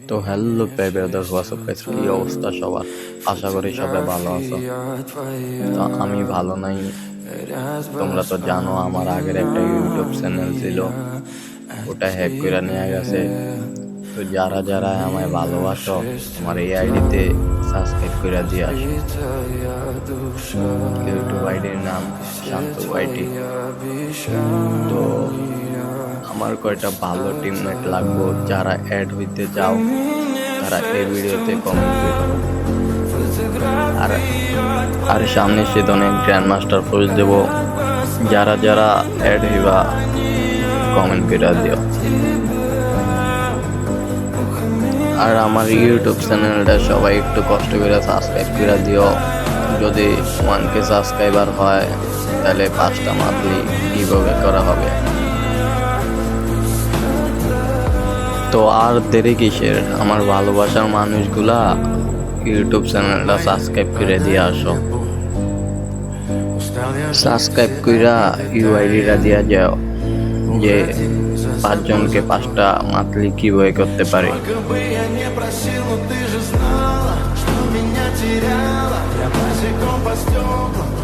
তো hello brothers, WhatsApp guys, কি অবস্থা সবার? আশা করি সবাই ভালো আছো। তো আমি ভালো নাই। তোমরা তো জানো আমার আগের একটা ইউটিউব চ্যানেল ছিল, ওটা হ্যাক করে নিয়ে গেছে। তো যারা যারা আমায় ভালোবাসো আমার এই আইডিতে সাবস্ক্রাইব করে দিয়ে আসো। ইউটিউব আইডির নাম শান্ত আইডি। তো আমার কয়টা ভালো টিমমেট লাগবো, যারা অ্যাড হইতে চাও তারা এই ভিডিওতে কমেন্ট করো। আর সামনে শীতনে গ্র্যান্ড মাস্টার ফোর্স দেব, যারা যারা অ্যাড হইবা কমেন্ট করে দিও। আর আমার ইউটিউব চ্যানেলটা সবাই একটু কষ্ট করে সাবস্ক্রাইব করে দিও। যদি 1K সাবস্ক্রাইবার হয় তাহলে 5টা মান্থলি গিভঅ্যাওয়ে করা হবে। তো আর দেরি কিসের, আমার ভালোবাসার মানুষগুলা ইউটিউব চ্যানেলটা সাবস্ক্রাইব করে দিয়ে আসো। সাবস্ক্রাইব কইরা ইউআইডিটা দিয়া যাও, যে 5 জনকে 5টা মান্থলি গিভঅ্যাওয়ে করতে পারি। Теряла, что меня теряла, я босиком по стеклам.